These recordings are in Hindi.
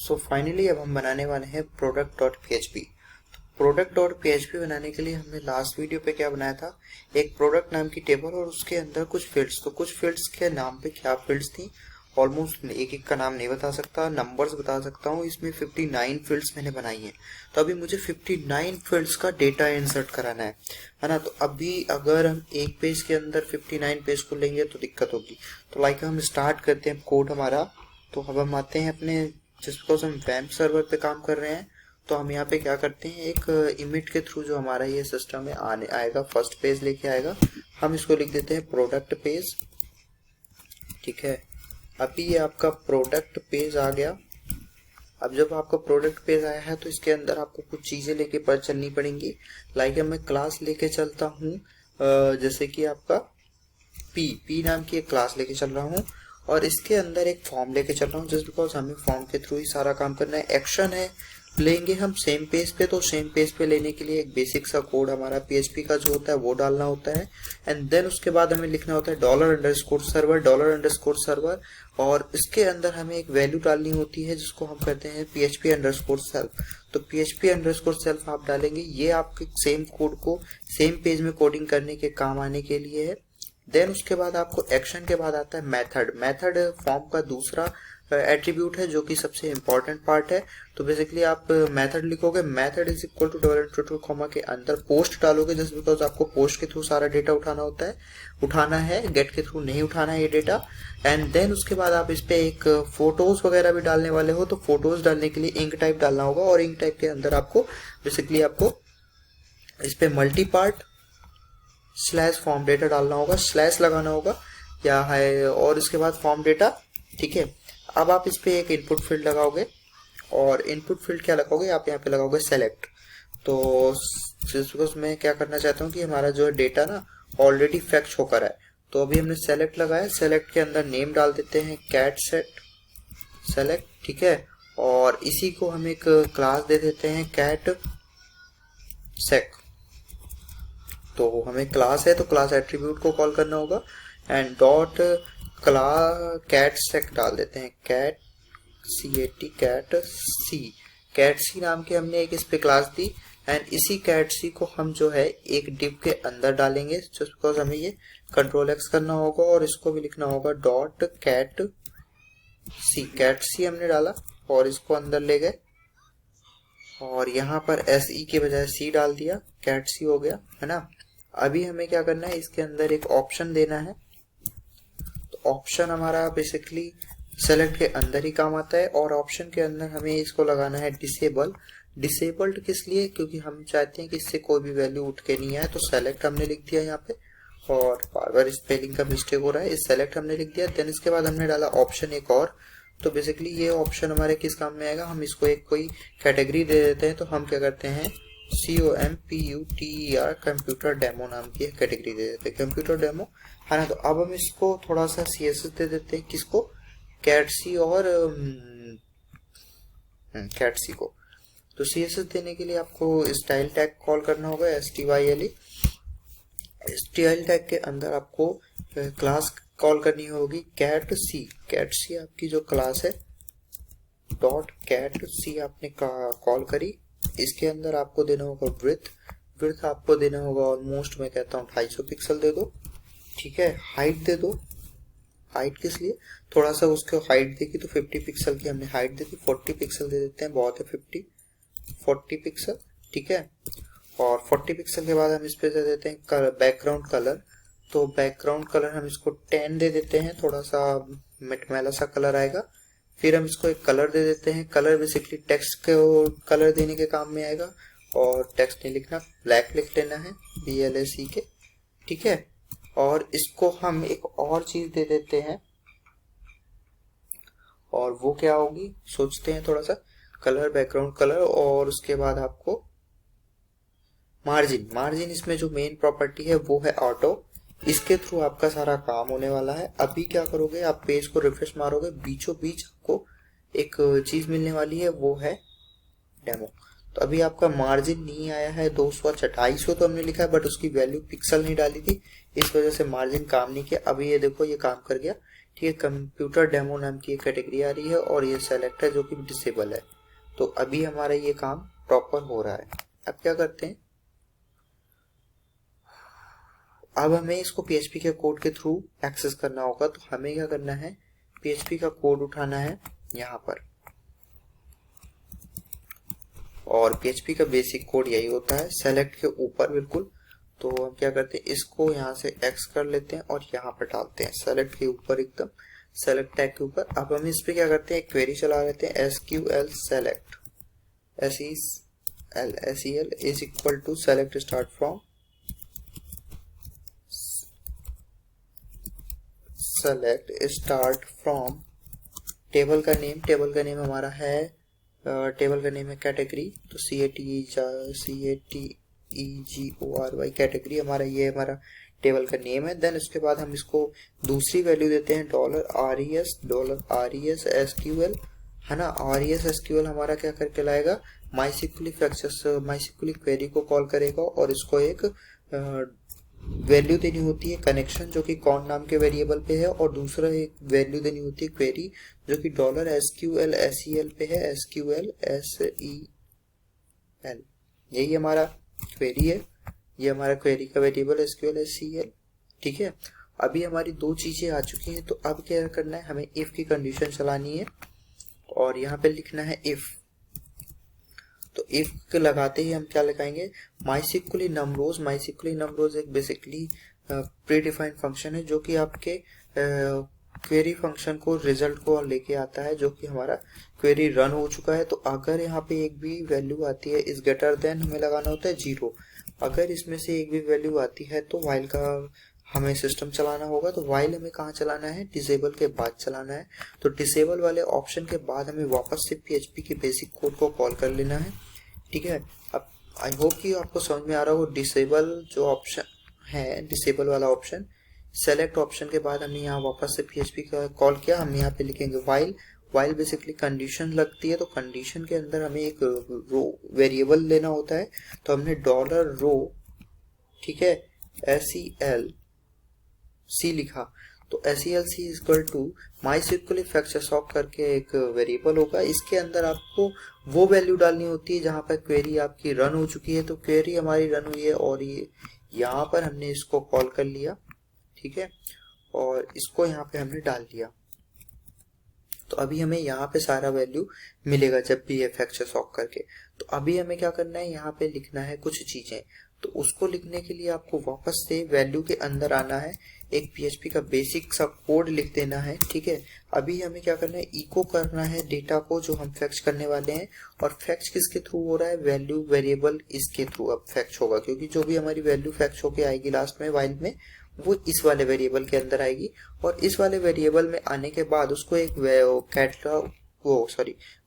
सो फाइनली अब हम बनाने वाले हैं product.php। product.php बनाने के लिए हमने लास्ट वीडियो पे क्या बनाया था, एक प्रोडक्ट नाम की टेबल और उसके अंदर कुछ फील्ड्स। तो कुछ फील्ड्स के नाम पे क्या फील्ड्स थी, ऑलमोस्ट एक एक का नाम नहीं बता सकता, नंबर्स बता सकता हूँ। इसमें 59 फील्ड्स मैंने बनाई हैं। तो अभी मुझे 59 फील्ड्स का डेटा इंसर्ट कराना है ना। तो अभी अगर हम एक पेज के अंदर 59 पेज को लेंगे तो दिक्कत होगी। तो लाइक हम स्टार्ट करते हैं कोड हमारा। तो अब हम आते हैं अपने, जस्ट बिकॉज हम वेब सर्वर पे काम कर रहे हैं तो हम यहाँ पे क्या करते हैं, एक इमेज के थ्रू जो हमारा ये सिस्टम है आने आएगा, फर्स्ट पेज लेके आएगा। हम इसको लिख देते हैं प्रोडक्ट पेज। ठीक है, अभी ये आपका प्रोडक्ट पेज आ गया। अब जब आपका प्रोडक्ट पेज आया है तो इसके अंदर आपको कुछ चीजें लेके पर चलनी पड़ेंगी। लाइक मैं क्लास लेके चलता हूँ, जैसे कि आपका पी नाम की एक क्लास लेके चल रहा हूँ और इसके अंदर एक फॉर्म लेके चल रहा हूँ, जस्ट बिकॉज हमें फॉर्म के थ्रू ही सारा काम करना है। एक्शन है लेंगे हम सेम पेज पे, तो सेम पेज पे लेने के लिए एक बेसिक सा कोड हमारा PHP का जो होता है वो डालना होता है। एंड देन उसके बाद हमें लिखना होता है $_server और इसके अंदर हमें एक वैल्यू डालनी होती है जिसको हम कहते हैं PHP_self। तो PHP_self आप डालेंगे, ये आपके सेम कोड को सेम पेज में कोडिंग करने के काम आने के लिए है। देन उसके बाद आपको एक्शन के बाद आता है मेथड फॉर्म का दूसरा एट्रीब्यूट है जो कि सबसे इंपॉर्टेंट पार्ट है। तो बेसिकली आप मेथड लिखोगे, method is equal to $_ comma के अंदर पोस्ट डालोगे, जस्ट बिकॉज आपको पोस्ट के थ्रू सारा डेटा उठाना है, गेट के थ्रू नहीं उठाना है ये डेटा। एंड देन उसके बाद आप इस पे एक फोटोज वगैरह भी डालने वाले हो, तो फोटोज डालने के लिए इंक टाइप डालना होगा और इंक टाइप के अंदर आपको बेसिकली आपको इस पे मल्टी पार्ट / फॉर्म डेटा डालना होगा, / लगाना होगा या है, और इसके बाद फॉर्म डेटा। ठीक है, अब आप इस पे एक इनपुट फील्ड लगाओगे और इनपुट फील्ड क्या लगाओगे, आप यहाँ पे लगाओगे सेलेक्ट। तो बिकॉज मैं क्या करना चाहता हूँ कि हमारा जो डेटा ना ऑलरेडी फैक्ट होकर है, तो अभी हमने सेलेक्ट लगाया। सेलेक्ट के अंदर नेम डाल देते हैं कैट सेट सेलेक्ट। ठीक है, और इसी को हम एक क्लास दे देते हैं कैट सेक। तो हमें क्लास है तो क्लास एट्रीब्यूट को कॉल करना होगा एंड डॉट कैट सेक डाल देते हैं, कैट सी नाम की हमने एक इस पे क्लास दी। एंड इसी कैट सी को हम जो है एक डिव के अंदर डालेंगे, जस्ट बिकॉज हमें ये Ctrl+X करना होगा और इसको भी लिखना होगा डॉट कैट सी हमने डाला और इसको अंदर ले गए और यहाँ पर SE के बजाय C डाल दिया, कैट सी हो गया, है ना। अभी हमें क्या करना है, इसके अंदर एक ऑप्शन देना है। तो ऑप्शन हमारा बेसिकली सेलेक्ट के अंदर ही काम आता है और ऑप्शन के अंदर हमें इसको लगाना है डिसेबल्ड। किस लिए, क्योंकि हम चाहते हैं कि इससे कोई भी वैल्यू उठ के नहीं आए। तो सेलेक्ट हमने लिख दिया यहाँ पे, और बार बार स्पेलिंग का मिस्टेक हो रहा है, इस सेलेक्ट हमने लिख दिया। देन इसके बाद हमने डाला ऑप्शन एक और। तो बेसिकली ये ऑप्शन हमारे किस काम में आएगा, हम इसको एक कोई कैटेगरी दे देते हैं। तो हम क्या करते हैं COMPUTER कंप्यूटर डेमो नाम की कैटेगरी दे देते हैं, कंप्यूटर डेमो, है ना। तो अब हम इसको थोड़ा सा CSS दे देते हैं, किसको, कैट सी और कैट सी को। तो CSS देने के लिए आपको स्टाइल टैग कॉल करना होगा, STYLE। स्टाइल टैग के अंदर आपको क्लास कॉल करनी होगी कैट सी आपकी जो क्लास है, डॉट कैट सी आपने कॉल करी। इसके अंदर आपको देना होगा विड्थ आपको देना होगा ऑलमोस्ट, मैं कहता हूँ 250 पिक्सल दे दो। ठीक है, हाइट दे दो। हाइट किस लिए, थोड़ा सा उसको हाइट देखी तो 50 पिक्सल की हमने हाइट दे दी, 40 पिक्सल दे देते हैं, बहुत है 40 पिक्सल। ठीक है, और 40 पिक्सल के बाद हम इस पे दे देते हैं बैकग्राउंड कलर। तो बैकग्राउंड कलर हम इसको 10 दे देते हैं, थोड़ा सा मटमैला सा कलर आएगा। फिर हम इसको एक कलर दे देते हैं, कलर बेसिकली टेक्स्ट को कलर देने के काम में आएगा और टेक्स्ट नहीं लिखना, ब्लैक लिख लेना है, BLACK। ठीक है, और इसको हम एक और चीज दे देते हैं और वो क्या होगी सोचते हैं थोड़ा सा, कलर बैकग्राउंड कलर, और उसके बाद आपको मार्जिन इसमें जो मेन प्रॉपर्टी है वो है ऑटो। इसके थ्रू आपका सारा काम होने वाला है। अभी क्या करोगे, आप पेज को रिफ्रेश मारोगे, बीचों बीच आपको एक चीज मिलने वाली है, वो है डेमो। तो अभी आपका मार्जिन नहीं आया है, 200-250 तो हमने लिखा है, बट उसकी वैल्यू पिक्सल नहीं डाली थी, इस वजह से मार्जिन काम नहीं किया। अभी ये देखो ये काम कर गया, ठीक है। कंप्यूटर डेमो नाम की एक कैटेगरी आ रही है और ये सेलेक्ट है जो कि डिसेबल है। तो अभी हमारा ये काम प्रॉपर हो रहा है। अब क्या करते हैं, अब हमें इसको PHP के कोड के थ्रू एक्सेस करना होगा। तो हमें क्या करना है, PHP का कोड उठाना है यहाँ पर, और PHP का बेसिक कोड यही होता है सेलेक्ट के ऊपर बिल्कुल। तो हम क्या करते हैं, इसको यहाँ से एक्स कर लेते हैं और यहाँ पर डालते हैं सेलेक्ट के ऊपर, एकदम सेलेक्ट टैग के ऊपर। अब हम इस पे क्या करते हैं, एक क्वेरी चला लेते हैं SQL select SEL is equal to select start from select start from table का नेम हमारा है, टेबल का नेम है कैटेगरी। तो CATEGORY कैटेगरी हमारा, ये हमारा टेबल का नेम है। देन उसके बाद हम इसको दूसरी वैल्यू देते हैं $RES SQL, है ना। RES SQL हमारा क्या करके लाएगा, MySQL क्वेरी को कॉल करेगा और इसको एक वैल्यू देनी होती है कनेक्शन जो कि कौन नाम के वेरिएबल पे है, और दूसरा एक वैल्यू देनी होती है क्वेरी जो कि $SQL SEL पे है, SQL SEL। यही हमारा क्वेरी है, ये हमारा क्वेरी का वेरिएबल SQL SEL, ठीक है। अभी हमारी दो चीजें आ चुकी हैं। तो अब क्या करना है, हमें इफ की कंडीशन चलानी है और यहाँ पे लिखना है इफ। तो इफ लगाते ही हम क्या लगाएंगे, MySQL नमरोज एक बेसिकली प्री डिफाइंड फंक्शन है जो कि आपके क्वेरी फंक्शन को रिजल्ट को लेके आता है, जो कि हमारा क्वेरी रन हो चुका है। तो अगर यहाँ पे एक भी वैल्यू आती है इस ग्रेटर देन हमें लगाना होता है 0। अगर इसमें से एक भी वैल्यू आती है तो व्हाइल का हमें सिस्टम चलाना होगा। तो व्हाइल हमें कहाँ चलाना है, डिसेबल के बाद चलाना है। तो डिसेबल वाले ऑप्शन के बाद हमें वापस से PHP के बेसिक कोड को कॉल कर लेना है, ठीक है। अब आई होप कि आपको समझ में आ रहा हो, डिसेबल जो ऑप्शन है, डिसेबल वाला ऑप्शन, सेलेक्ट ऑप्शन के बाद हमने यहाँ वापस से PHP का कॉल किया। हम यहाँ पे लिखेंगे व्हाइल बेसिकली कंडीशन लगती है। तो कंडीशन के अंदर हमें एक रो वेरिएबल लेना होता है। तो हमने $रो, ठीक है, SELC लिखा। तो SELC equal to MySQL fetch assoc करके एक वेरिएबल होगा। इसके अंदर आपको वो वैल्यू डालनी होती है जहां पर क्वेरी आपकी रन हो चुकी है। तो क्वेरी हमारी रन हुई है और ये यहाँ पर हमने इसको कॉल कर लिया, ठीक है, और इसको यहाँ पे हमने डाल दिया। तो अभी हमें यहाँ पे सारा वैल्यू मिलेगा जब भी ये फैक्चर सॉक करके। तो अभी हमें क्या करना है, यहाँ पे लिखना है कुछ चीजें। तो उसको लिखने के लिए आपको वापस से वैल्यू के अंदर आना है, एक PHP का बेसिक सा कोड लिख देना है, ठीक है। अभी हमें क्या करना है, इको करना है डेटा को जो हम फैक्च करने वाले हैं। और फैक्च किसके थ्रू हो रहा है, वैल्यू वेरिएबल इसके थ्रू अब फैक्च होगा, क्योंकि जो भी हमारी वैल्यू फैक्च होके आएगी लास्ट में व्हाइल में, वो इस वाले वेरिएबल के अंदर आएगी। और इस वाले वेरिएबल में आने के बाद उसको एक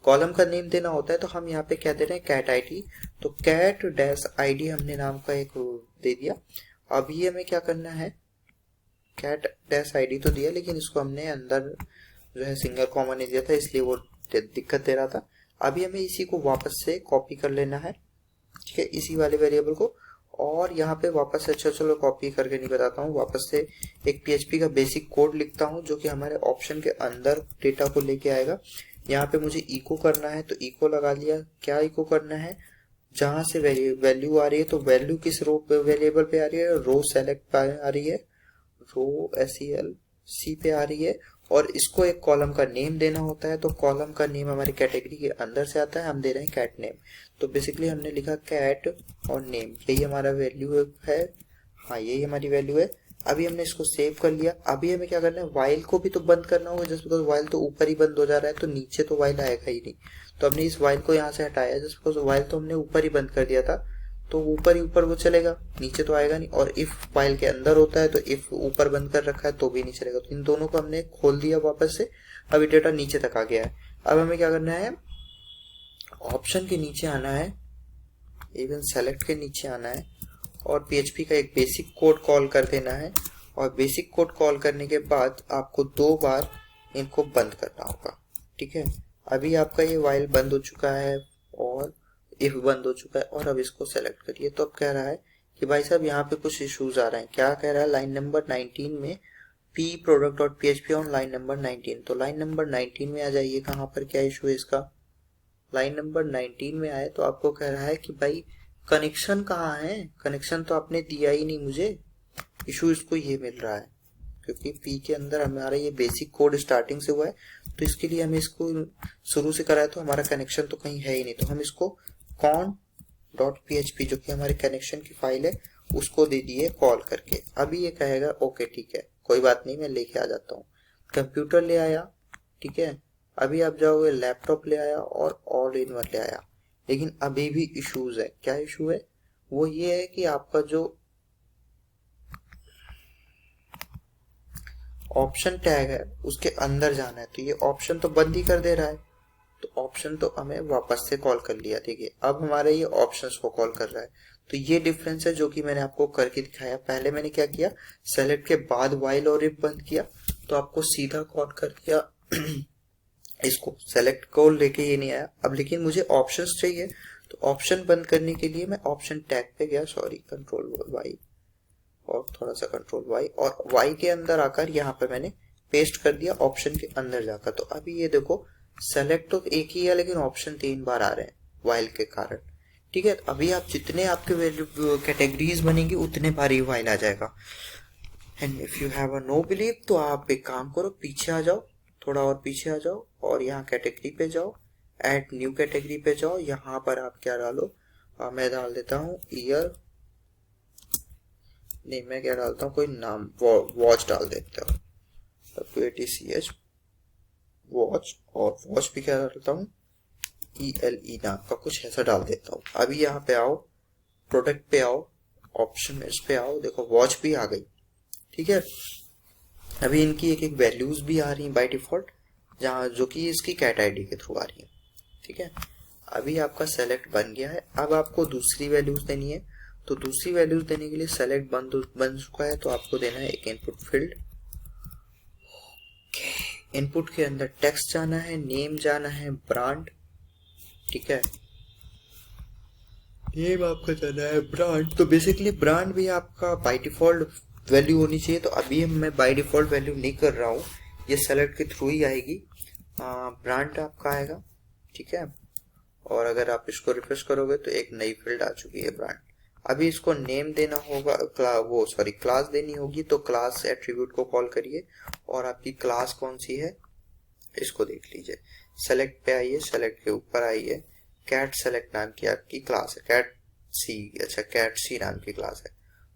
कॉलम का नेम देना होता है। तो हम यहाँ पे क्या दे रहे हैं, कैट ID। तो कैट डैश ID हमने नाम का एक दे दिया। अभी हमें क्या करना है, कैट डैश ID तो दिया, लेकिन इसको हमने अंदर जो है सिंगल कॉमा नहीं दिया था, इसलिए वो दिक्कत दे रहा था। अभी हमें इसी को वापस से कॉपी कर लेना है, ठीक है, इसी वाले वेरिएबल को। और यहाँ पे वापस से, चलो कॉपी करके नहीं बताता हूँ, वापस से एक PHP का बेसिक कोड लिखता हूँ जो कि हमारे ऑप्शन के अंदर डेटा को लेके आएगा। यहाँ पे मुझे इको करना है, तो इको लगा लिया। क्या इको करना है, जहां से वैल्यू आ रही है, तो वैल्यू किस रो वेरिएबल पे आ रही है, रो सेलेक्ट पे आ रही है, रो SELC पे आ रही है। और इसको एक कॉलम का नेम देना होता है। तो कॉलम का नेम हमारी कैटेगरी के अंदर से आता है, हम दे रहे हैं कैट नेम। तो बेसिकली हमने लिखा कैट और नेम, यही हमारा वैल्यू है, हाँ यही हमारी वैल्यू है। अभी हमने इसको सेव कर लिया। अभी हमें क्या करना है, व्हाइल को भी तो बंद करना होगा, जस्ट बिकॉज व्हाइल तो ऊपर ही बंद हो जा रहा है, तो नीचे तो व्हाइल आएगा ही नहीं। तो हमने इस व्हाइल को यहाँ से हटाया, जस्ट बिकॉज व्हाइल तो हमने ऊपर ही बंद कर दिया था, तो ऊपर ही ऊपर वो चलेगा, नीचे तो आएगा नहीं। और इफ व्हाइल के अंदर होता है, तो इफ ऊपर बंद कर रखा है तो भी नहीं चलेगा। तो इन दोनों को हमने खोल दिया वापस से। अभी डेटा नीचे तक आ गया है। अब हमें क्या करना है, ऑप्शन के नीचे आना है, इवन सेलेक्ट के नीचे आना है, और PHP का एक बेसिक कोड कॉल कर देना है। और बेसिक कोड कॉल करने के बाद आपको 2 बार इनको बंद करना होगा, ठीक है। अभी आपका ये व्हाइल बंद हो चुका है और इफ बंद हो चुका है। और अब इसको सेलेक्ट करिए। तो अब कह रहा है कि भाई साहब यहाँ पे कुछ इश्यूज आ रहे हैं। क्या कह रहा है, लाइन नंबर 19 में P product dot PHP on line number 19। तो लाइन नंबर 19 में आ जाइए, कहाँ पर क्या इशू है इसका। लाइन नंबर 19 में आए तो आपको कह रहा है कि भाई कनेक्शन कहाँ है, कनेक्शन तो आपने दिया ही नहीं मुझे। इशू इसको ये मिल रहा है क्योंकि पी के अंदर हमारा ये बेसिक कोड स्टार्टिंग से हुआ है, तो इसके लिए हमें इसको शुरू से कराया तो हमारा कनेक्शन तो कहीं है ही नहीं, तो हम इसको कॉन डॉट PHP जो कि हमारे कनेक्शन की फाइल है उसको दे दिए कॉल करके। अभी ये कहेगा ओके ठीक है कोई बात नहीं मैं लेके आ जाता हूँ। कंप्यूटर ले आया, ठीक है। अभी आप जाओगे लैपटॉप ले आया और ऑल इन वन ले आया, लेकिन अभी भी इश्यूज है। क्या इशू है? वो ये है कि आपका जो ऑप्शन टैग है उसके अंदर जाना है, तो ये ऑप्शन तो बंद ही कर दे रहा है, तो ऑप्शन तो हमें वापस से कॉल कर लिया। देखिए अब हमारे ये ऑप्शंस को कॉल कर रहा है, तो ये डिफरेंस है जो कि मैंने आपको करके दिखाया। पहले मैंने क्या किया, सेलेक्ट के बाद व्हाइल और इफ बंद किया, तो आपको सीधा कॉल कर दिया इसको, सेलेक्ट को लेके ये नहीं आया। अब लेकिन मुझे ऑप्शंस चाहिए, तो ऑप्शन बंद करने के लिए मैं ऑप्शन टैग पे गया, सॉरी कंट्रोल वाई और थोड़ा सा कंट्रोल वाई, और वाई के अंदर आकर यहाँ पे मैंने पेस्ट कर दिया ऑप्शन के अंदर जाकर। तो अभी ये देखो सेलेक्ट तो एक ही है लेकिन ऑप्शन 3 बार आ रहे हैं वाइल के कारण, ठीक है। अभी आप जितने आपके कैटेगरीज बनेंगी उतने बार ये वाइल आ जाएगा। And if you have a know believe तो आप एक काम करो, पीछे आ जाओ, थोड़ा और पीछे आ जाओ और यहाँ कैटेगरी पे जाओ, ऐड न्यू कैटेगरी पे जाओ। यहाँ पर आप क्या डालो, मैं डाल देता हूँ ईयर, नहीं मैं क्या डालता हूँ कोई नाम, वॉच डाल देता हूँ, WATCH वॉच, और वॉच भी क्या डालता हूँ ELE नाम का कुछ ऐसा डाल देता हूँ। अभी यहाँ पे आओ, प्रोडक्ट पे आओ, ऑप्शन पे आओ, देखो वॉच भी आ गई, ठीक है। अभी इनकी एक एक वैल्यूज भी आ रही है बाय डिफॉल्ट, जहाँ जो कि इसकी कैट आईडी के थ्रू आ रही है, ठीक है। अभी आपका सेलेक्ट बन गया है, अब आपको दूसरी वैल्यूज देनी है, तो दूसरी वैल्यूज देने के लिए सेलेक्ट बन चुका है, तो आपको देना है एक इनपुट फील्ड। इनपुट के अंदर टेक्स्ट जाना है, नेम जाना है, ब्रांड, ठीक है, नेम आपका जाना है ब्रांड। तो बेसिकली ब्रांड भी आपका बाय डिफॉल्ट वैल्यू होनी चाहिए, तो अभी मैं बाय डिफॉल्ट वैल्यू नहीं कर रहा हूँ, ये सेलेक्ट के थ्रू ही आएगी। ब्रांड आपका आएगा, ठीक है। और अगर आप इसको रिफ्रेश करोगे तो एक नई फील्ड आ चुकी है ब्रांड। अभी इसको नेम देना होगा, क्लास देनी होगी, तो क्लास एट्रीब्यूट को कॉल करिए और आपकी क्लास कौन सी है इसको देख लीजिए। सेलेक्ट पे आइए, सेलेक्ट के ऊपर आइए, कैट सेलेक्ट नाम की आपकी क्लास है, कैट सी नाम की क्लास है,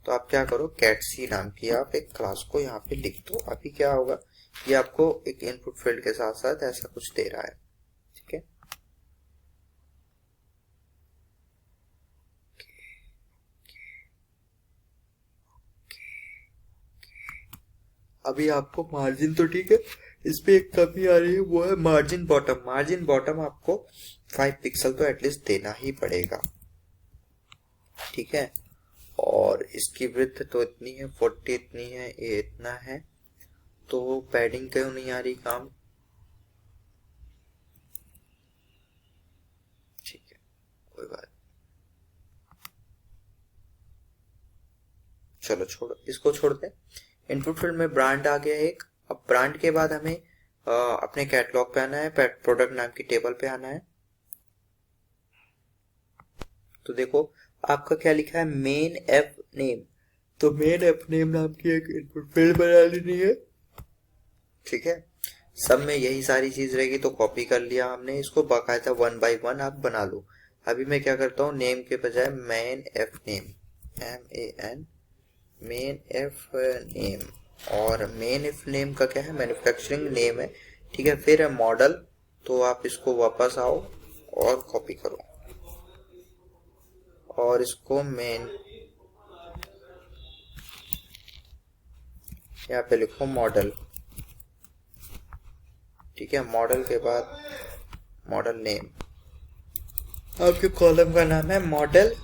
तो आप क्या करो, कैट सी नाम की आप एक क्लास को यहाँ पे लिख दो। अभी क्या होगा, ये आपको एक इनपुट फील्ड के साथ साथ ऐसा कुछ दे रहा है, ठीक है। अभी आपको मार्जिन तो ठीक है, इस पे एक कमी आ रही है, वो है मार्जिन बॉटम। मार्जिन बॉटम आपको 5 पिक्सल तो एटलीस्ट देना ही पड़ेगा, ठीक है। और इसकी विड्थ तो इतनी है, 40 इतनी है, ये इतना है, तो पैडिंग क्यों नहीं आ रही काम, ठीक है कोई बात, चलो छोड़ो इसको, छोड़ते। इनपुट फील्ड में ब्रांड आ गया एक। अब ब्रांड के बाद हमें अपने कैटलॉग पे आना है, प्रोडक्ट नाम की टेबल पे आना है। तो देखो आपका क्या लिखा है, मेन एफ नेम, तो मेन एफ नेम नाम की एक इनपुट फील्ड बना लेनी है, ठीक है। सब में यही सारी चीज रहेगी, तो कॉपी कर लिया हमने इसको, बाकायदा 1 बाय 1 आप बना लो। अभी मैं क्या करता हूँ, नेम के बजाय main F name, MAN main F name, और मेन एफ नेम का क्या है, मैन्युफैक्चरिंग नेम है, ठीक है। फिर है मॉडल, तो आप इसको वापस आओ और कॉपी करो और इसको मेन यहाँ पे लिखो मॉडल, ठीक है। मॉडल के बाद मॉडल नेम, आपके कॉलम का नाम है मॉडल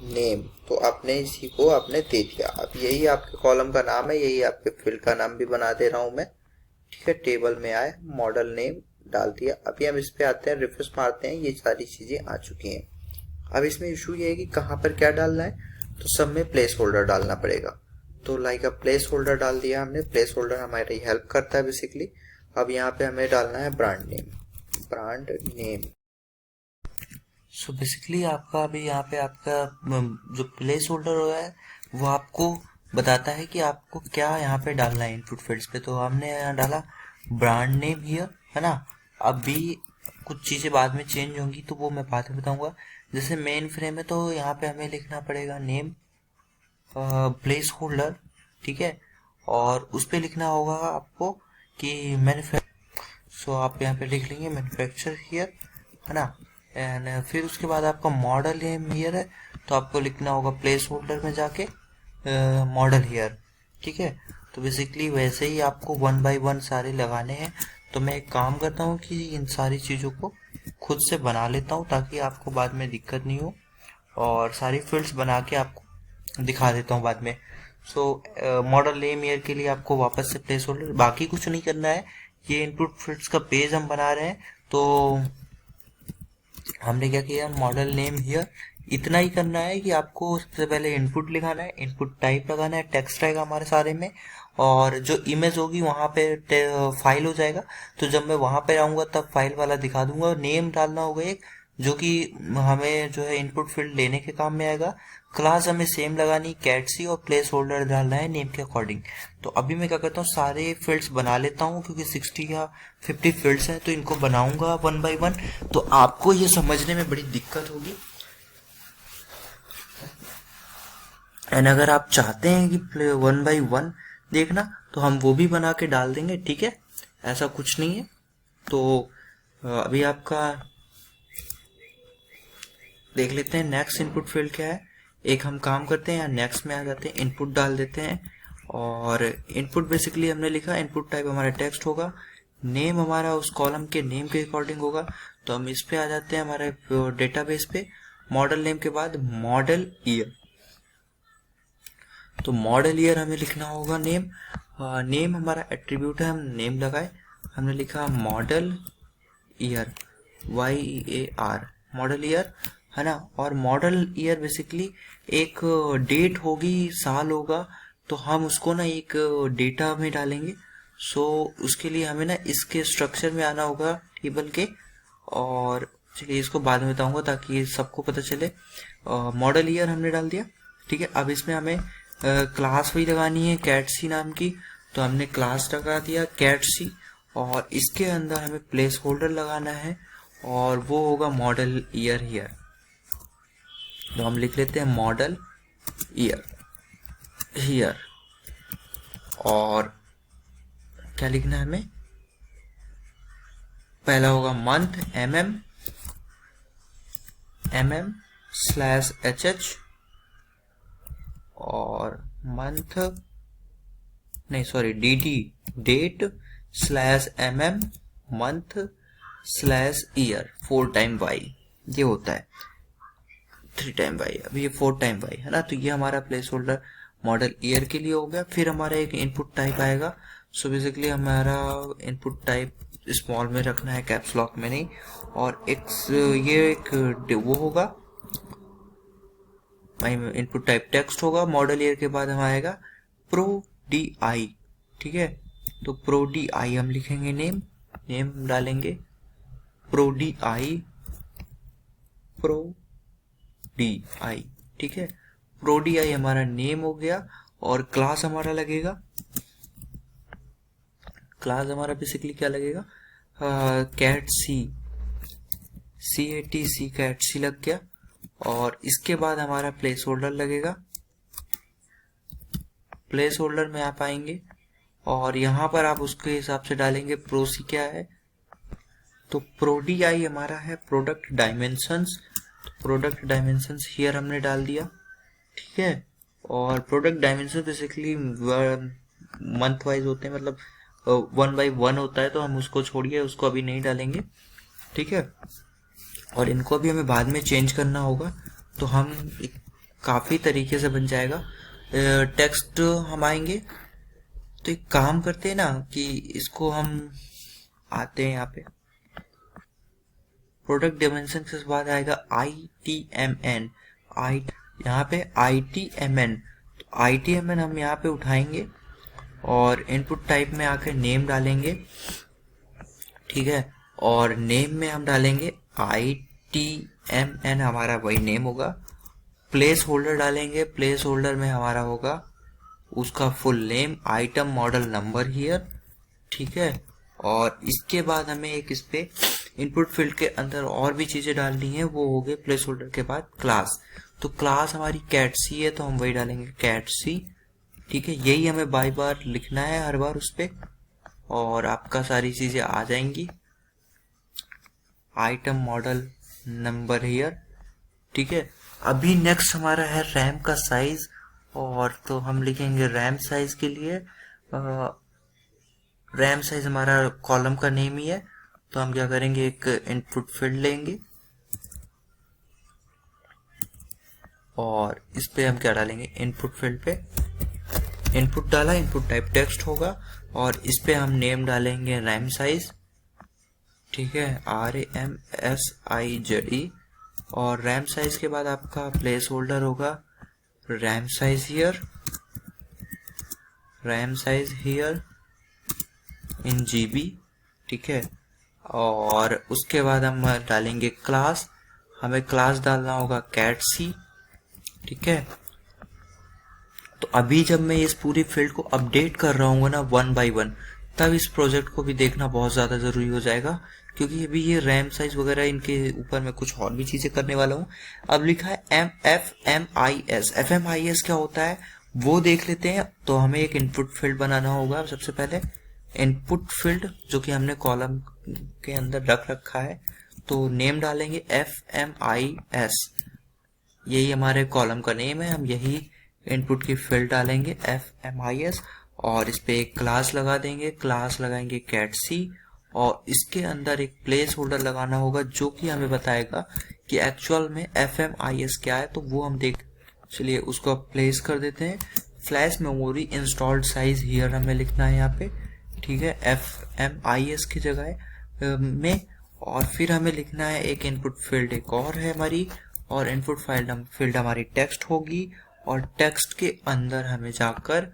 नेम, तो आपने इसी को आपने दे दिया। अब यही आपके कॉलम का नाम है, यही आपके फील्ड का नाम भी बना दे रहा हूं मैं, ठीक है। टेबल में आए, मॉडल नेम डाल दिया। अभी हम इस पे आते हैं, रिफ्रेश मारते हैं, ये सारी चीजें आ चुकी हैं। अब इसमें इशू ये है कि कहाँ पर क्या डालना है, तो सब में प्लेस होल्डर डालना पड़ेगा। तो लाइक प्लेस होल्डर डाल दिया हमने। प्लेस होल्डर हमारी हेल्प करता है बेसिकली। अब यहाँ पे हमें डालना है brand name. Brand name. So basically आपका अभी यहाँ पे आपका जो प्लेस होल्डर हो है वो आपको बताता है कि आपको क्या यहाँ पे डालना है इनपुट फील्ड्स पे। तो हमने यहाँ डाला ब्रांड नेम हियर, है ना। अभी कुछ चीज़ें बाद में चेंज होंगी तो वो मैं बाद में बताऊंगा। जैसे मेन फ्रेम है तो यहाँ पे हमें लिखना पड़ेगा नेम प्लेस होल्डर, ठीक है। और उस पे लिखना होगा आपको कि मैन्युफैक्चर। सो आप यहाँ पे लिख लेंगे मैन्युफैक्चर हियर, है ना। एंड फिर उसके बाद आपका मॉडल नेम हियर है तो आपको लिखना होगा प्लेस होल्डर में जाके मॉडल हियर, ठीक है। तो बेसिकली वैसे ही आपको 1 बाय 1 सारे लगाने हैं। तो मैं एक काम करता हूँ कि इन सारी चीज़ों को खुद से बना लेता हूँ ताकि आपको बाद में दिक्कत नहीं हो, और सारी फील्ड्स बना के आपको दिखा देता हूँ बाद में। सो मॉडल नेम ईयर के लिए आपको वापस से प्लेस होल्डर, बाकी कुछ नहीं करना है। ये इनपुट फील्ड्स का पेज हम बना रहे हैं तो हमने क्या किया, मॉडल नेम हियर इतना ही करना है कि आपको सबसे पहले इनपुट लिखाना है, इनपुट टाइप लगाना है, टेक्स्ट रहेगा हमारे सारे में, और जो इमेज होगी वहां पे फाइल हो जाएगा। तो जब मैं वहां पे आऊंगा तब फाइल वाला दिखा दूंगा। नेम डालना होगा एक, जो कि हमें जो है इनपुट फील्ड लेने के काम में आएगा। क्लास हमें सेम लगानी, कैटसी, और प्लेस होल्डर डालना है नेम के अकॉर्डिंग। तो अभी मैं क्या करता हूँ, सारे फील्ड्स बना लेता हूँ क्योंकि 60 या 50 फील्ड्स हैं तो इनको बनाऊंगा 1 बाय 1। तो आपको ये समझने में बड़ी दिक्कत होगी। एंड अगर आप चाहते हैं कि 1 बाय 1 देखना तो हम वो भी बना के डाल देंगे, ठीक है, ऐसा कुछ नहीं है। तो अभी आपका देख लेते हैं नेक्स्ट इनपुट फील्ड क्या है। एक हम काम करते हैं, यहाँ नेक्स्ट में आ जाते हैं, इनपुट डाल देते हैं। और इनपुट बेसिकली हमने लिखा, इनपुट टाइप हमारा टेक्स्ट होगा, नेम हमारा उस कॉलम के नेम के अकॉर्डिंग होगा। तो हम इस पे आ जाते हैं हमारे डेटाबेस पे। मॉडल नेम के बाद मॉडल ईयर। तो मॉडल ईयर हमें लिखना होगा नेम। नेम हमारा एट्रीब्यूट है, हम नेम लगाए, हमने लिखा model year, YEAR, model year, है ना। और मॉडल ईयर बेसिकली एक डेट होगी, साल होगा, तो हम उसको ना एक डेटा में डालेंगे। सो उसके लिए हमें ना इसके स्ट्रक्चर में आना होगा टेबल के, और चलिए इसको बाद में बताऊंगा ताकि सबको पता चले। मॉडल ईयर हमने डाल दिया, ठीक है। अब इसमें हमें क्लास वही लगानी है कैटसी नाम की, तो हमने क्लास लगा दिया कैटसी, और इसके अंदर हमें प्लेस होल्डर लगाना है और वो होगा मॉडल ईयर हियर। तो हम लिख लेते हैं मॉडल ईयर हियर। और क्या लिखना है हमें, पहला होगा मंथ, MM/HH, और मंथ नहीं सॉरी DD, डेट/MM, मंथ/ईयर, 4 टाइम Y ये होता है, 3 टाइम Y, अभी ये 4 टाइम Y है ना। तो ये हमारा प्लेस होल्डर मॉडल ईयर के लिए हो गया। फिर हमारा एक इनपुट टाइप आएगा। सो बेसिकली हमारा इनपुट टाइप स्मॉल में रखना है, कैप्स लॉक में नहीं। और ये एक वो होगा, इनपुट टाइप टेक्स्ट होगा। मॉडल ईयर के बाद हम आएगा PRODI, ठीक है। तो PRODI हम लिखेंगे नेम डालेंगे PRODI, ठीक है। PRODI हमारा नेम हो गया। और क्लास हमारा लगेगा, क्लास हमारा बेसिकली क्या लगेगा, कैटसी, CATC, कैटसी लग गया। और इसके बाद हमारा प्लेस होल्डर लगेगा। प्लेस होल्डर में आप आएंगे और यहाँ पर आप उसके हिसाब से डालेंगे प्रोसी क्या है। तो PRODI हमारा है product dimensions. Product dimensions here हमने डाल दिया, ठीक है। और product dimension basically month wise होते हैं, मतलब 1 बाय 1 होता है, तो हम उसको छोड़िए, उसको अभी नहीं डालेंगे, ठीक है। और इनको भी हमें बाद में चेंज करना होगा, तो हम काफ़ी तरीके से बन जाएगा। टेक्स्ट हम आएंगे तो एक काम करते हैं ना कि इसको हम आते हैं यहाँ पे प्रोडक्ट डायमेंशन के बाद आएगा ITMN, यहाँ पे ITMN। तो ITMN हम यहाँ पे उठाएंगे और इनपुट टाइप में आकर नेम डालेंगे, ठीक है। और नेम में हम डालेंगे ITMN, हमारा वही नेम होगा। प्लेस होल्डर डालेंगे, प्लेस होल्डर में हमारा होगा उसका full name, item model number here, ठीक है। और इसके बाद हमें एक इस पे इनपुट फील्ड के अंदर और भी चीजें डालनी है, वो हो गए प्लेस होल्डर के बाद क्लास। तो क्लास हमारी कैट सी है तो हम वही डालेंगे कैट सी, ठीक है। यही हमें बाई बार लिखना है हर बार उस पे, और आपका सारी चीजें आ जाएंगी। आइटम मॉडल नंबर हियर, ठीक है। अभी नेक्स्ट हमारा है रैम का साइज, और तो हम लिखेंगे रैम साइज के लिए रैम साइज हमारा कॉलम का नेम ही है, तो हम क्या करेंगे एक इनपुट फील्ड लेंगे और इस पे हम क्या डालेंगे इनपुट फील्ड पे इनपुट डाला, इनपुट टाइप टेक्स्ट होगा, और इस पे हम नेम डालेंगे रैम साइज, ठीक है, RAMSIZE। और रैम साइज के बाद आपका प्लेस होल्डर होगा RAM size here, RAM size here in GB, ठीक है। और उसके बाद हम डालेंगे क्लास, हमें क्लास डालना होगा कैट सी, ठीक है। तो अभी जब मैं इस पूरी फील्ड को अपडेट कर रहा हूँ ना 1 बाय 1, तब इस प्रोजेक्ट को भी देखना बहुत ज्यादा जरूरी हो जाएगा, क्योंकि अभी ये रैम साइज वगैरह इनके ऊपर मैं कुछ और भी चीजें करने वाला हूँ। अब लिखा है FMIS। FMIS क्या होता है वो देख लेते हैं। तो हमें एक इनपुट फील्ड बनाना होगा सबसे पहले, इनपुट फील्ड जो कि हमने कॉलम के अंदर रख रखा है, तो नेम डालेंगे FMIS, यही हमारे कॉलम का नेम है, हम यही इनपुट की फील्ड डालेंगे FMIS, और इस पे एक क्लास लगा देंगे, क्लास लगाएंगे कैट सी, और इसके अंदर एक प्लेस होल्डर लगाना होगा जो कि हमें बताएगा कि एक्चुअल में FMIS क्या है। तो वो हम देख, चलिए उसको प्लेस कर देते हैं। Flash memory installed size here हमें लिखना है यहाँ पे, ठीक है, FMIS की जगह में। और फिर हमें लिखना है एक इनपुट फील्ड एक और है हमारी, और इनपुट फील्ड हमारी टेक्स्ट होगी, और टेक्स्ट के अंदर हमें जाकर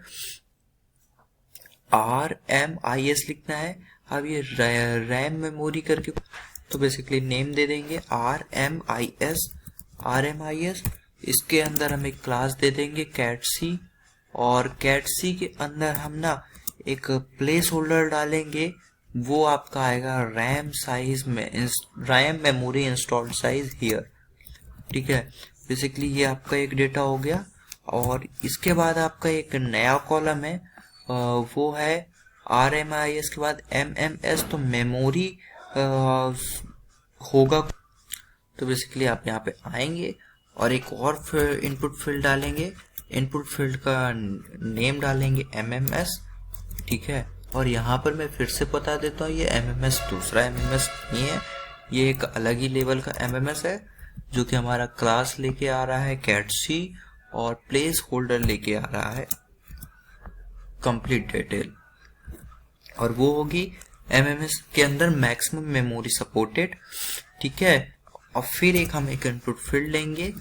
RMIS लिखना है। अब ये रैम मेमोरी करके तो बेसिकली नेम दे देंगे RMIS। इसके अंदर हम एक क्लास दे देंगे कैट सी, और कैट सी के अंदर हम ना एक प्लेस होल्डर डालेंगे, वो आपका आएगा रैम साइज में RAM memory installed size here, ठीक है। बेसिकली ये आपका एक डेटा हो गया। और इसके बाद आपका एक नया कॉलम है, वो है RMIS के बाद MMS, तो मेमोरी होगा। तो बेसिकली आप यहाँ पे आएंगे और एक और इनपुट फील्ड डालेंगे, इनपुट फील्ड का नेम डालेंगे MMS, ठीक है। और यहाँ पर मैं फिर से बता देता हूँ, ये MMS दूसरा MMS नहीं है, ये एक अलग ही लेवल का MMS है, जो कि हमारा क्लास लेके आ रहा है कैट सी, और प्लेस होल्डर लेके आ रहा है कंप्लीट डिटेल, और वो होगी MMS के अंदर मैक्सिमम मेमोरी सपोर्टेड, ठीक है। और फिर हम एक इनपुट फील्ड लेंगे,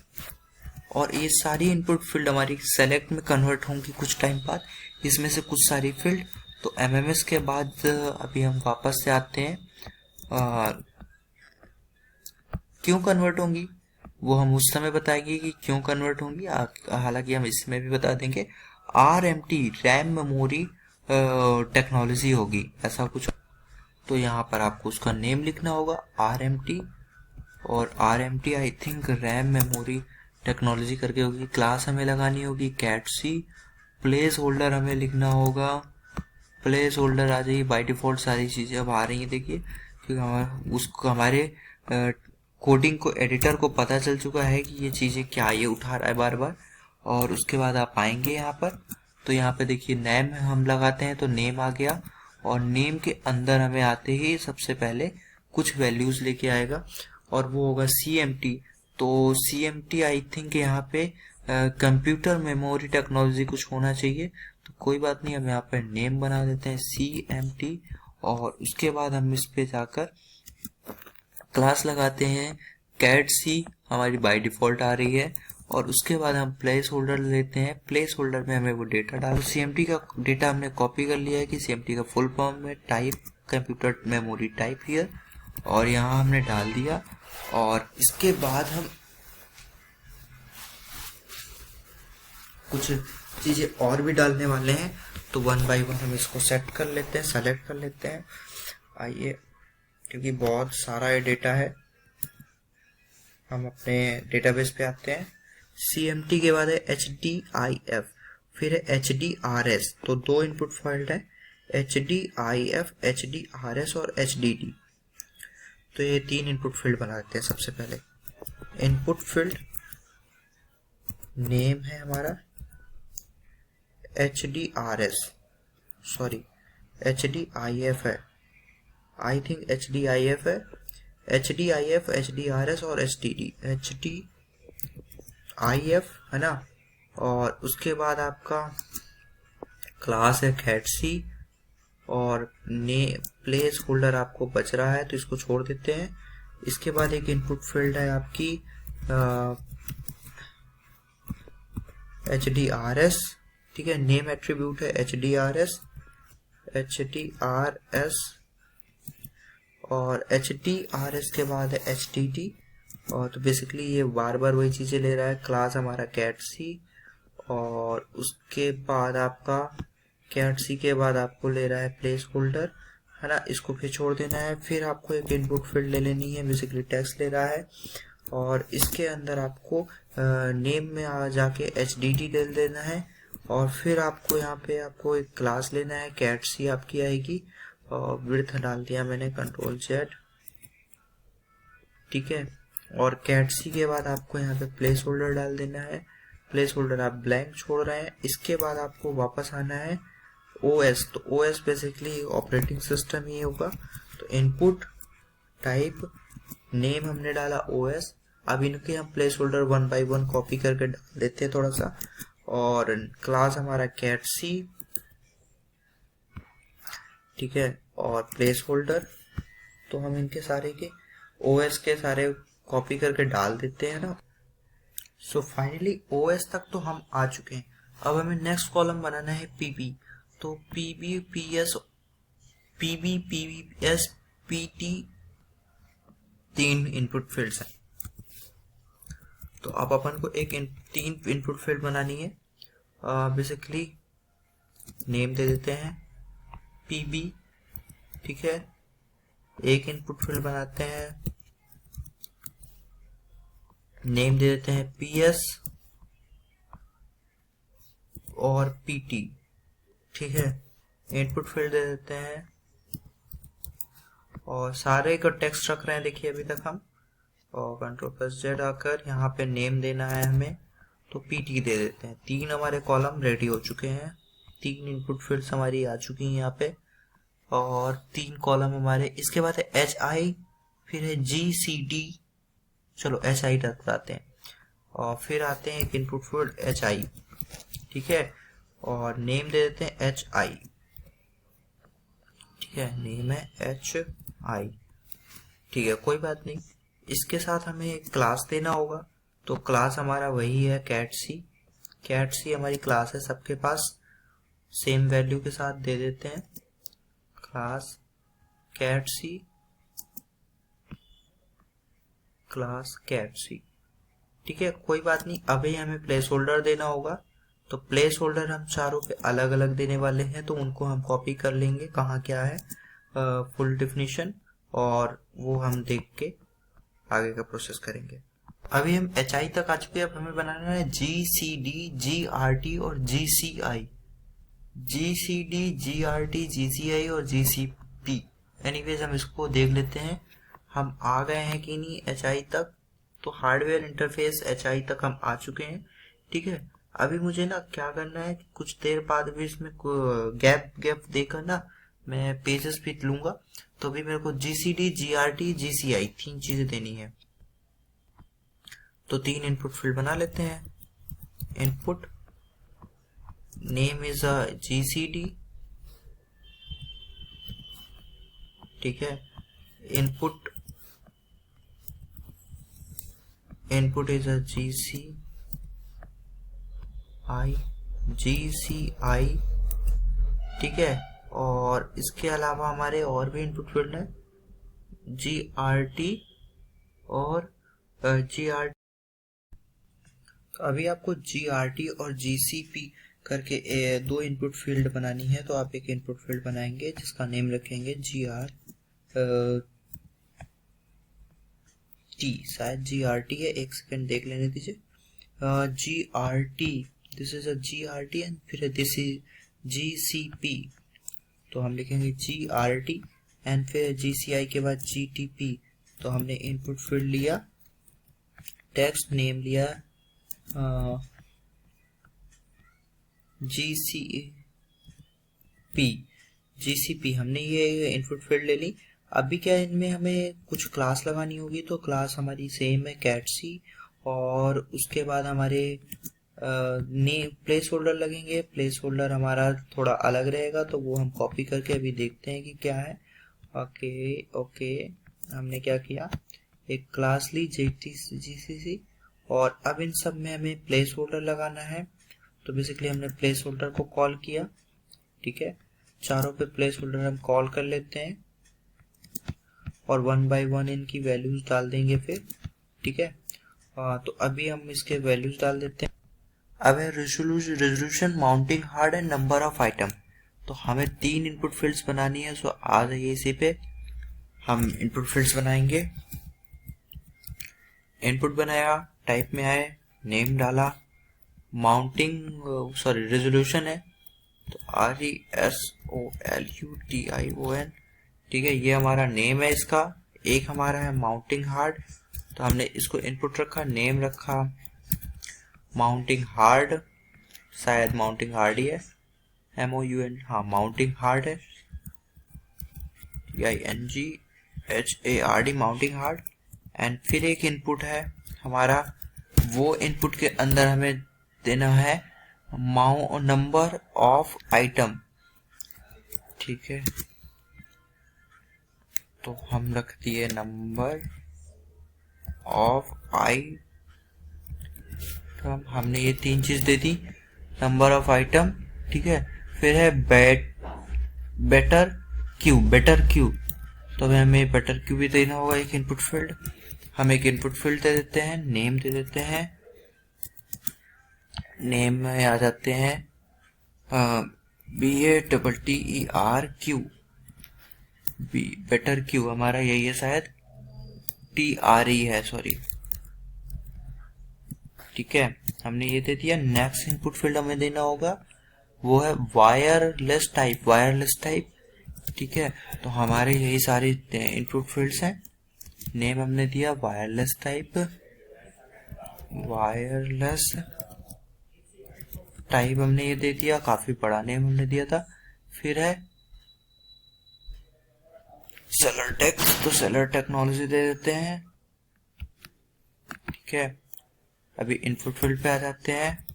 और ये सारी इनपुट फील्ड हमारी सेलेक्ट में कन्वर्ट होंगी कुछ टाइम बाद, इसमें से कुछ सारी फील्ड। तो MMS के बाद अभी हम वापस से आते हैं, क्यों कन्वर्ट होंगी वो हम उस समय बताएंगे कि क्यों कन्वर्ट होंगी, हालांकि हम इसमें भी बता देंगे RMT रैम मेमोरी टेक्नोलॉजी होगी ऐसा कुछ। तो यहाँ पर आपको उसका नेम लिखना होगा RMT, और RMT I think RAM memory technology करके होगी। क्लास हमें लगानी होगी कैट सी, प्लेस होल्डर हमें लिखना होगा, प्लेस होल्डर आ जाएगी बाय डिफॉल्ट, सारी चीजें अब आ रही है देखिए, क्योंकि उसको हमारे कोडिंग को एडिटर को पता चल चुका है कि ये चीजें क्या ये उठा रहा है बार बार। और उसके बाद आप आएंगे यहाँ पर, तो यहाँ पे देखिए नेम हम लगाते हैं तो नेम आ गया, और नेम के अंदर हमें आते ही सबसे पहले कुछ वैल्यूज लेके आएगा, और वो होगा CMT। तो CMT आई थिंक यहाँ पे कंप्यूटर मेमोरी टेक्नोलॉजी कुछ होना चाहिए, तो कोई बात नहीं, हम यहाँ पर नेम बना देते हैं CMT। और उसके बाद हम इस पे जाकर क्लास लगाते हैं कैट सी, हमारी बाय डिफॉल्ट आ रही है, और उसके बाद हम प्लेस होल्डर लेते हैं। प्लेस होल्डर में हमें वो डेटा डाल, CMD का डेटा हमने कॉपी कर लिया है कि CMD का फुल फॉर्म में type computer memory type here, और यहाँ हमने डाल दिया। और इसके बाद हम कुछ चीज़ें और भी डालने वाले हैं, तो 1 बाय 1 हम इसको सेट कर लेते हैं, सेलेक्ट कर लेते हैं। आइए, क्योंकि बहुत सारा ये डेटा है, हम अपने डेटाबेस पे आते हैं। CMD के बाद है HDIF, फिर है HDRS, तो 2 इनपुट फील्ड है, HDIF, HDRS और HDD। तो ये 3 इनपुट फील्ड बनाते हैं। सबसे पहले इनपुट फील्ड नेम है हमारा HDRS, सॉरी HDIF है, आई थिंक HDIF है, HDIF, HDRS और HDD, HDIF है ना। और उसके बाद आपका क्लास है कैटसी, और ने प्लेस होल्डर आपको बच रहा है तो इसको छोड़ देते हैं। इसके बाद एक इनपुट फील्ड है आपकी HDRS, ठीक है, नेम एट्रीब्यूट है HDRS, और HDRS के बाद है HDD। और तो बेसिकली ये बार बार वही चीज़ें ले रहा है। क्लास हमारा कैटसी, और उसके बाद आपका कैटसी के बाद आपको ले रहा है प्लेस होल्डर, है ना, इसको फिर छोड़ देना है। फिर आपको एक इनपुट फील्ड ले लेनी है, बेसिकली टेक्स्ट ले रहा है, और इसके अंदर आपको नेम में आ जाके HDD डाल देना है। और फिर आपको यहाँ पे आपको एक क्लास लेना है, कैटसी आपकी आएगी, और विड्थ डाल दिया मैंने Ctrl+Z, ठीक है। और कैटसी के बाद आपको यहाँ पे प्लेस होल्डर डाल देना है। प्लेस होल्डर आप ब्लैंक छोड़ रहे हैं। इसके बाद आपको वापस आना है OS, तो OS बेसिकली ऑपरेटिंग सिस्टम ही होगा। तो इनपुट टाइप नेम हमने डाला OS। अब इनके हम प्लेस होल्डर 1 बाय 1 कॉपी करके डाल देते हैं थोड़ा सा। और क्लास हमारा कैटसी, ठीक है, और प्लेस होल्डर, तो हम इनके सारे के OS के सारे कॉपी करके डाल देते हैं ना। सो फाइनली OS तक तो हम आ चुके हैं। अब हमें नेक्स्ट कॉलम बनाना है PB, तो PB, PS, PB, PBS, PT 3 input fields हैं। तो अब अपन को 3 इनपुट फील्ड बनानी है। बेसिकली नेम दे देते हैं PB, ठीक है, एक इनपुट फील्ड बनाते हैं, नेम दे देते हैं PS और PT, ठीक है, इनपुट फील्ड दे देते हैं, और सारे का टेक्स्ट रख रहे हैं देखिए अभी तक हम। और Ctrl+Z आकर यहाँ पे नेम देना है हमें, तो PT दे देते हैं। 3 हमारे कॉलम रेडी हो चुके हैं, 3 इनपुट फील्ड्स हमारी आ चुकी हैं यहाँ पे, और 3 कॉलम हमारे। इसके बाद है HI, फिर है GCD, चलो HI तक आते हैं, और फिर आते हैं एक इनपुट फील्ड HI, ठीक है, और नेम दे देते हैं HI, ठीक है, नेम है HI, ठीक है, कोई बात नहीं। इसके साथ हमें एक क्लास देना होगा, तो क्लास हमारा वही है कैटसी। कैटसी हमारी क्लास है, सबके पास सेम वैल्यू के साथ दे देते हैं, क्लास कैटसी, क्लास कैटसी, ठीक है, कोई बात नहीं। अभी हमें प्लेस होल्डर देना होगा, तो प्लेस होल्डर हम चारों पे अलग अलग देने वाले हैं, तो उनको हम कॉपी कर लेंगे कहाँ क्या है फुल डेफिनेशन, और वो हम देख के आगे का प्रोसेस करेंगे। अभी हम HI तक आ चुके हैं। अब हमें बनाना है GCD, GRT और GCI, GCD, GRT, GCI और GCP। एनीवेज हम इसको देख लेते हैं हम आ गए हैं कि नहीं HI तक। तो हार्डवेयर इंटरफेस HI तक हम आ चुके हैं, ठीक है। अभी मुझे ना क्या करना है, कुछ देर बाद भी इसमें गैप देकर ना मैं पेजेस भी लूंगा, तो अभी मेरे को GCD, GRT, GCI 3 चीजें देनी है। तो 3 इनपुट फील्ड बना लेते हैं। इनपुट नेम इज GCD, ठीक है, इनपुट इज GCI, GCI, ठीक है। और इसके अलावा हमारे और भी इनपुट फील्ड है GRT और GR। अभी आपको GRT और GCP करके दो इनपुट फील्ड बनानी है, तो आप एक इनपुट फील्ड बनाएंगे जिसका नेम रखेंगे GRT, शायद GRT है, एक सेकंड देख लेने दीजिए। GRT, this is a GRT and फिर दिस इज GCP, तो हम लिखेंगे GRT एंड फिर GCI के बाद GTP। तो हमने इनपुट फील्ड लिया, टेक्स्ट नेम लिया GCP, हमने ये इनपुट फील्ड ले ली। अभी क्या इनमें हमें कुछ क्लास लगानी होगी, तो क्लास हमारी सेम है कैटसी, और उसके बाद हमारे नेम प्लेस होल्डर लगेंगे। प्लेस होल्डर हमारा थोड़ा अलग रहेगा, तो वो हम कॉपी करके अभी देखते हैं कि क्या है। ओके, हमने क्या किया, एक क्लास ली GCC, और अब इन सब में हमें प्लेस होल्डर लगाना है। तो बेसिकली हमने प्लेस होल्डर को कॉल किया, ठीक है। चारों पे प्लेस होल्डर हम कॉल कर लेते हैं और 1 बाय 1 इनकी वैल्यूज डाल देंगे फिर, ठीक है। तो अभी हम इसके वैल्यूज डाल देते हैं। अब है resolution, mounting hard and number of item. तो हमें 3 इनपुट फील्ड्स बनानी है। सो आ जाइए इसी पे, हम इनपुट फील्ड्स बनाएंगे। इनपुट बनाया, टाइप में आए, नेम डाला, माउंटिंग रेजोल्यूशन है तो RESOLUTION, ठीक है। ये हमारा नेम है इसका। एक हमारा है माउंटिंग हार्ड, तो हमने इसको इनपुट रखा, नेम रखा माउंटिंग हार्ड, शायद माउंटिंग हार्ड ही है, MOUN, हाँ माउंटिंग हार्ड है, INGHARD, माउंटिंग हार्ड। एंड फिर एक इनपुट है हमारा, वो इनपुट के अंदर हमें देना है नंबर ऑफ आइटम, ठीक है। तो हम रख दिए नंबर ऑफ आइटम, हमने ये 3 चीज दे दी, नंबर ऑफ आइटम, ठीक है। फिर है बेटर क्यू, तो हमें बेटर क्यू भी देना होगा, एक इनपुट फील्ड। हम एक इनपुट फील्ड दे देते हैं, नेम दे देते हैं, नेम में आ जाते हैं BATTERQ, बेटर क्यू हमारा यही है, शायद TRE है, सॉरी, ठीक है। हमने ये दे दिया। नेक्स्ट इनपुट फील्ड हमें देना होगा, वो है वायरलेस टाइप, ठीक है। तो हमारे यही सारे इनपुट फील्ड्स हैं। नेम हमने दिया वायरलेस टाइप हमने ये दे दिया, काफी बड़ा नेम हमने दिया था। फिर है सेलर टेक, तो सेलर टेक्नोलॉजी दे देते हैं, ठीक है। अभी इनपुट फील्ड पे आ जाते हैं।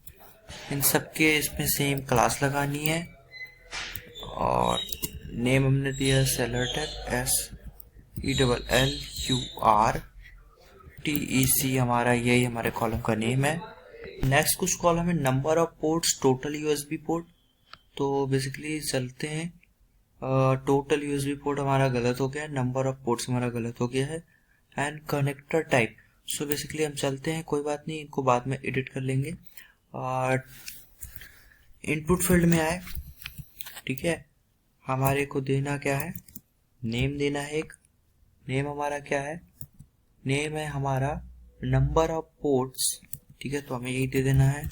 इन सबके इसमें सेम क्लास लगानी है, और नेम हमने दिया सेलर टेक, SELLURTEC, हमारा यही हमारे कॉलम का नेम है। नेक्स्ट कुछ कॉलम है number of ports, total USB port. तो बेसिकली चलते हैं, टोटल USB पोर्ट हमारा गलत हो गया है, नंबर ऑफ पोर्ट्स हमारा गलत हो गया है, and connector type. So basically हम चलते हैं, कोई बात नहीं, इनको बाद में एडिट कर लेंगे। और इनपुट फील्ड में आए, ठीक है। हमारे को देना क्या है, नेम देना है एक। नेम हमारा क्या है, नेम है हमारा नंबर ऑफ पोर्ट्स, ठीक है। तो हमें यही दे देना है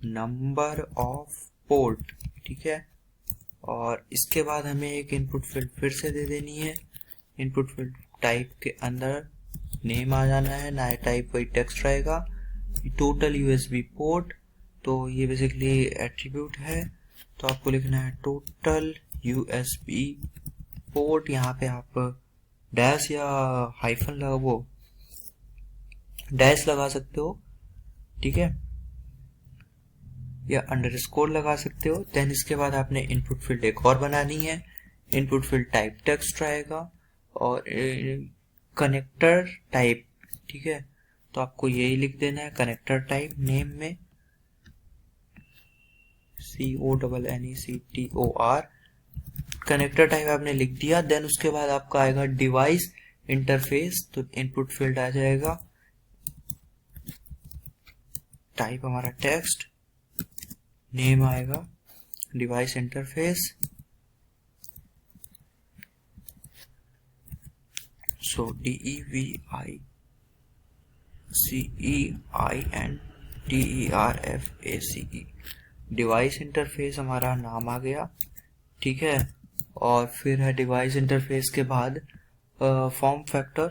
नंबर ऑफ पोर्ट, ठीक है। और इसके बाद हमें एक इनपुट फील्ड फिर से दे देनी है। इनपुट फील्ड टाइप के अंदर नेम आ जाना है, नया टाइप वही टेक्स्ट रहेगा। टोटल USB पोर्ट, तो ये बेसिकली एट्रीब्यूट है, तो आपको लिखना है टोटल USB पोर्ट। यहाँ पे आप डैश या हाइफन डैश लगा सकते हो, ठीक है, या अंडरस्कोर लगा सकते हो। देन इसके बाद आपने इनपुट फील्ड एक और बनानी है। इनपुट फील्ड टाइप टेक्स्ट रहेगा और कनेक्टर टाइप, ठीक है। तो आपको यही लिख देना है कनेक्टर टाइप नेम में, CONNECTOR। कनेक्टर टाइप आपने लिख दिया। देन उसके बाद आपका आएगा डिवाइस इंटरफेस, तो इनपुट फील्ड आ जाएगा, टाइप हमारा टेक्स्ट, नेम आएगा डिवाइस इंटरफेस, सो DEVICEINTERFACE, डिवाइस इंटरफेस हमारा नाम आ गया। ठीक है, और फिर है डिवाइस इंटरफेस के बाद फॉर्म फैक्टर,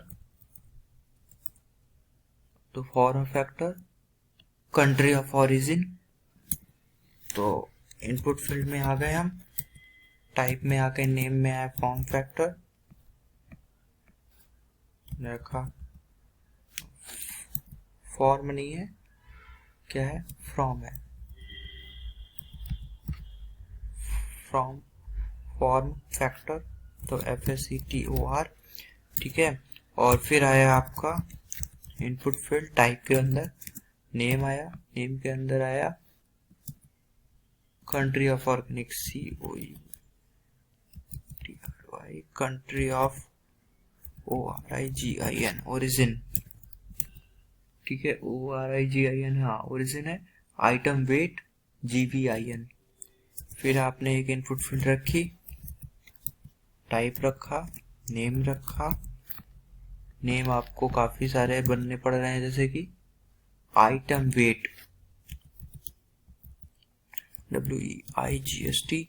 तो form factor, country of origin, तो इनपुट फील्ड में आ गए हम, टाइप में आ गए, नेम में आया फॉर्म फैक्टर, रखा, फॉर्म नहीं है, क्या है, फ्रॉम है, फ्रॉम फॉर्म फैक्टर, तो FACTOR। ठीक है, और फिर आया आपका इनपुट फील्ड, टाइप के अंदर नेम आया, नेम के अंदर आया country of organic, COE, country of ORIGIN, origin. ठीक है, ORIGIN, हाँ ओरिजिन है। Item weight GVIN। फिर आपने एक इनपुट फील्ड रखी, टाइप रखा, नेम रखा, नेम आपको काफी सारे बनने पड़ रहे हैं, जैसे कि आइटम वेट WEIGST।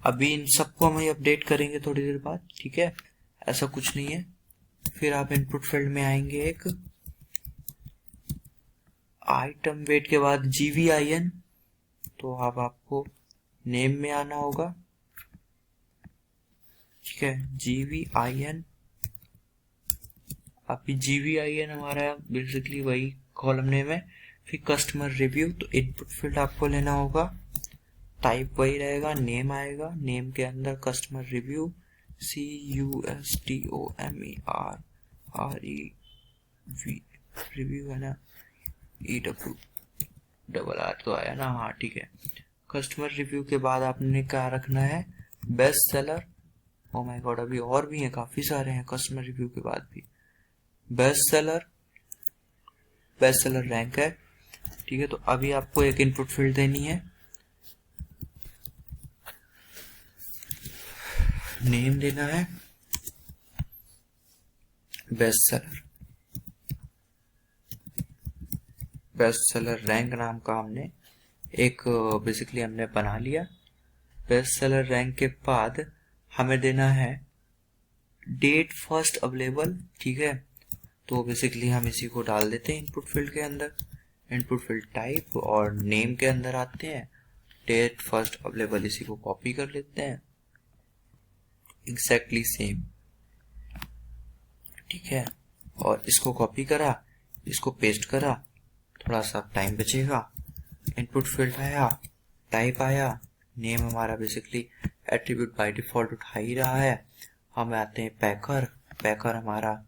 अभी इन सबको हम अपडेट करेंगे थोड़ी देर बाद। ठीक है, ऐसा कुछ नहीं है। फिर आप इनपुट फील्ड में आएंगे, एक आइटम वेट के बाद GVIN, तो अब आपको नेम में आना होगा। ठीक है, GVIN, अभी GVIN हमारा बेसिकली वही कॉलम नेम है। फिर कस्टमर रिव्यू, तो इनपुट फील्ड आपको लेना होगा, टाइप वही रहेगा, नेम आएगा, नेम के अंदर कस्टमर रिव्यू, CUSTOMER रिव्यू है ना, EWRR तो आया ना, हाँ ठीक है। कस्टमर रिव्यू के बाद आपने क्या रखना है, best seller. Oh my God, अभी और भी हैं, काफी सारे हैं कस्टमर रिव्यू के बाद भी। Best seller, best seller rank है। ठीक है, तो अभी आपको एक इनपुट फील्ड देनी है, नेम देना है best seller, best seller rank नाम का हमने एक बेसिकली हमने बना लिया। बेस्ट सेलर रैंक के बाद हमें देना है डेट फर्स्ट अवेलेबल। ठीक है, तो बेसिकली हम इसी को डाल देते हैं इनपुट फील्ड के अंदर, इनपुट फील्ड टाइप, और नेम के अंदर आते हैं, डेट फर्स्ट अवेलेबल, इसी को कॉपी कर लेते हैं, एग्जैक्टली सेम। ठीक है, और इसको कॉपी करा, इसको पेस्ट करा, थोड़ा सा टाइम बचेगा। इनपुट फील्ड आया, टाइप आया, नेम हमारा बेसिकली एट्रीब्यूट बाय डिफॉल्ट उठा ही रहा है। हम आते हैं पैकर, पैकर हमारा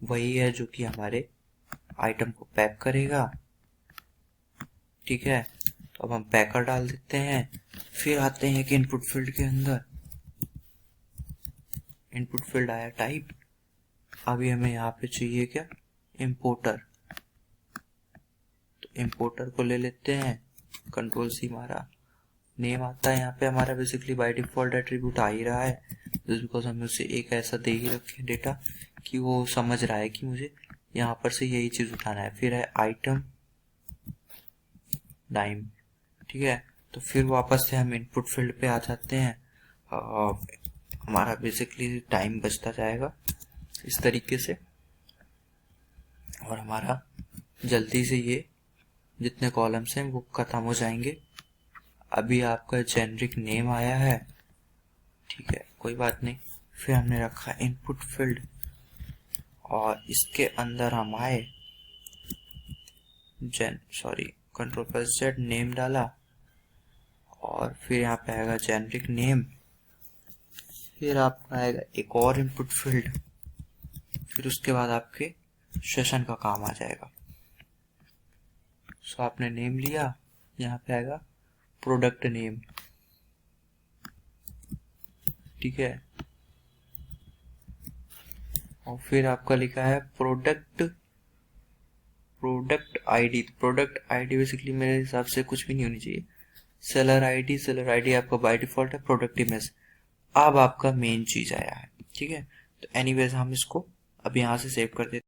वही है जो कि हमारे आइटम को पैक करेगा। ठीक है, तो अब हम पैकर डाल देते हैं। फिर आते हैं कि इनपुट फील्ड के अंदर, इनपुट फील्ड आया टाइप, अभी हमें यहाँ पे चाहिए क्या, इंपोर्टर, तो इंपोर्टर को ले लेते हैं, कंट्रोल C मारा, नेम आता है यहाँ पे हमारा बेसिकली बाय डिफॉल्ट एट्रीब्यूट आ ही रहा है, जस्ट बिकॉज हमने उसे एक ऐसा दे ही रखे डेटा कि वो समझ रहा है कि मुझे यहाँ पर से यही चीज उठाना है। फिर है आइटम टाइम। ठीक है, तो फिर वापस से हम इनपुट फील्ड पे आ जाते हैं, हमारा बेसिकली टाइम बचता जाएगा इस तरीके से, और हमारा जल्दी से ये जितने कॉलम्स हैं वो खत्म हो जाएंगे। अभी आपका जेनरिक नेम आया है, ठीक है कोई बात नहीं। फिर हमने रखा इनपुट फील्ड, और इसके अंदर हम आए, कंट्रोल प्लस Z, नेम डाला, और फिर यहाँ पे आएगा जेनरिक नेम। फिर आपका आएगा एक और इनपुट फील्ड, फिर उसके बाद आपके सेशन का काम आ जाएगा। सो आपने नेम लिया, यहाँ पे आएगा प्रोडक्ट नेम, ठीक है, और फिर आपका लिखा है product ID. Product ID basically मेरे हिसाब से कुछ भी नहीं होनी चाहिए। सेलर आईडी आपका बाय डिफॉल्ट है। प्रोडक्ट इमेज अब आपका मेन चीज आया है, ठीक है। तो एनीवेज हम इसको अब यहाँ से सेव कर देते हैं।